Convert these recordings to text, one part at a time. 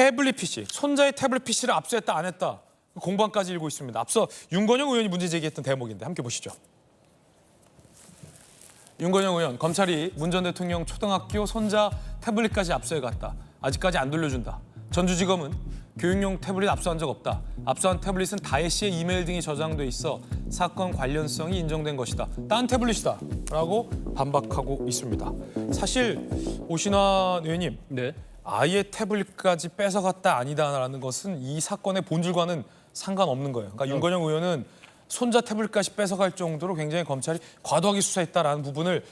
태블릿 PC, 손자의 태블릿 PC를 압수했다 안 했다 공방까지 일고 있습니다. 앞서 윤건영 의원이 문제 제기했던 대목인데 함께 보시죠. 윤건영 의원, 검찰이 문 전 대통령 초등학교 손자 태블릿까지 압수해갔다. 아직까지 안 돌려준다. 전주지검은 교육용 태블릿 압수한 적 없다. 압수한 태블릿은 다혜 씨의 이메일 등이 저장돼 있어 사건 관련성이 인정된 것이다. 딴 태블릿이다. 라고 반박하고 있습니다. 사실 오신환 의원님, 네. 아예 태블릿까지 뺏어갔다 아니다라는 것은 이 사건의 본질과는 상관없는 거예요. 그러니까 윤건영 의원은 손자 태블릿까지 뺏어갈 정도로 굉장히 검찰이 과도하게 수사했다라는 부분을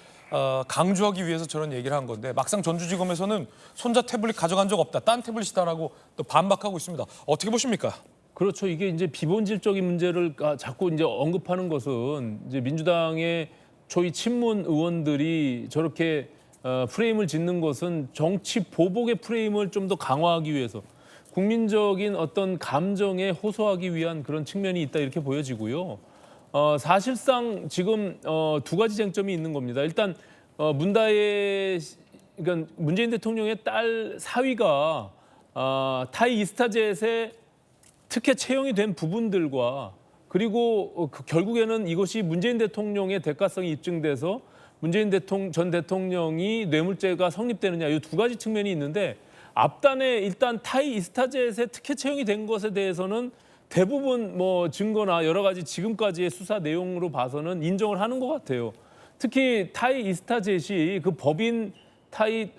강조하기 위해서 저런 얘기를 한 건데 막상 전주지검에서는 손자 태블릿 가져간 적 없다, 딴 태블릿이다라고 또 반박하고 있습니다. 어떻게 보십니까? 그렇죠. 이게 이제 비본질적인 문제를 자꾸 이제 언급하는 것은 이제 민주당의 초위 친문 의원들이 저렇게 프레임을 짓는 것은 정치 보복의 프레임을 좀 더 강화하기 위해서 국민적인 어떤 감정에 호소하기 위한 그런 측면이 있다 이렇게 보여지고요. 사실상 지금 두 가지 쟁점이 있는 겁니다. 일단 그러니까 문재인 대통령의 딸 사위가 타이 이스타젯에 특혜 채용이 된 부분들과 그리고 결국에는 이것이 문재인 대통령의 대가성이 입증돼서 문재인 전 대통령이 뇌물죄가 성립되느냐 이 두 가지 측면이 있는데 앞단에 일단 타이 이스타젯에 특혜 채용이 된 것에 대해서는 대부분 뭐 증거나 여러 가지 지금까지의 수사 내용으로 봐서는 인정을 하는 것 같아요. 특히 타이 이스타젯이 그 법인 타이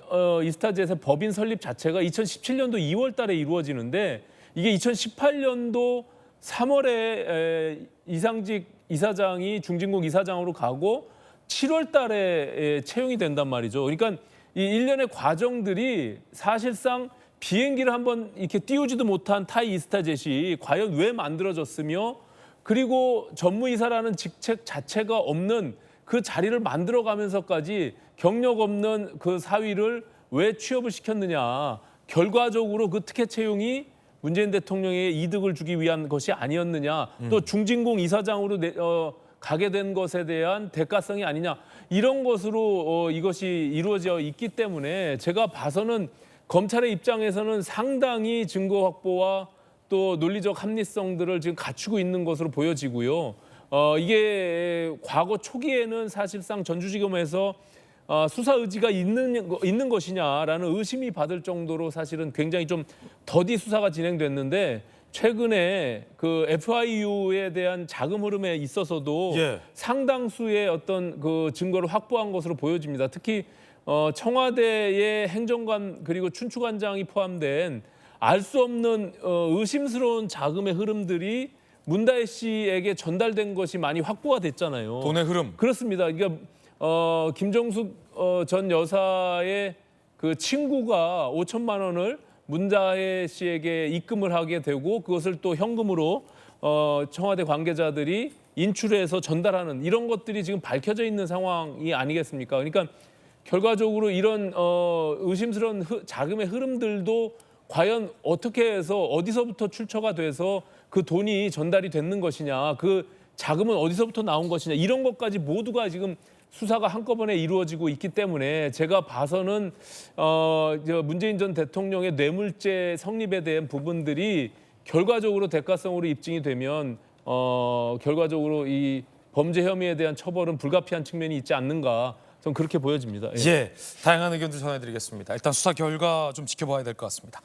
이스타젯의 법인 설립 자체가 2017년도 2월 달에 이루어지는데 이게 2018년도 3월에 이상직 이사장이 중진국 이사장으로 가고 7월 달에 채용이 된단 말이죠. 그러니까 이 일련의 과정들이 사실상 비행기를 한번 이렇게 띄우지도 못한 타이 이스타젯이 과연 왜 만들어졌으며 그리고 전무이사라는 직책 자체가 없는 그 자리를 만들어가면서까지 경력 없는 그 사위를 왜 취업을 시켰느냐. 결과적으로 그 특혜 채용이 문재인 대통령에게 이득을 주기 위한 것이 아니었느냐. 또 중진공 이사장으로 가게 된 것에 대한 대가성이 아니냐. 이런 것으로 이것이 이루어져 있기 때문에 제가 봐서는 검찰의 입장에서는 상당히 증거 확보와 또 논리적 합리성들을 지금 갖추고 있는 것으로 보여지고요. 이게 과거 초기에는 사실상 전주지검에서 수사 의지가 있는 것이냐라는 의심이 받을 정도로 사실은 굉장히 좀 더디 수사가 진행됐는데 최근에 그 FIU에 대한 자금 흐름에 있어서도 상당수의 어떤 그 증거를 확보한 것으로 보여집니다. 특히 청와대의 행정관 그리고 춘추관장이 포함된 알 수 없는 의심스러운 자금의 흐름들이 문다혜 씨에게 전달된 것이 많이 확보가 됐잖아요. 돈의 흐름. 그렇습니다. 그러니까 김정숙 전 여사의 그 친구가 5천만 원을 문다혜 씨에게 입금을 하게 되고 그것을 또 현금으로 청와대 관계자들이 인출해서 전달하는 이런 것들이 지금 밝혀져 있는 상황이 아니겠습니까? 그러니까 결과적으로 이런 의심스러운 자금의 흐름들도 과연 어떻게 해서 어디서부터 출처가 돼서 그 돈이 전달이 됐는 것이냐, 그 자금은 어디서부터 나온 것이냐 이런 것까지 모두가 지금 수사가 한꺼번에 이루어지고 있기 때문에 제가 봐서는 문재인 전 대통령의 뇌물죄 성립에 대한 부분들이 결과적으로 대가성으로 입증이 되면 결과적으로 이 범죄 혐의에 대한 처벌은 불가피한 측면이 있지 않는가 좀 그렇게 보여집니다. 예, 다양한 의견들 전해드리겠습니다. 일단 수사 결과 좀 지켜봐야 될 것 같습니다.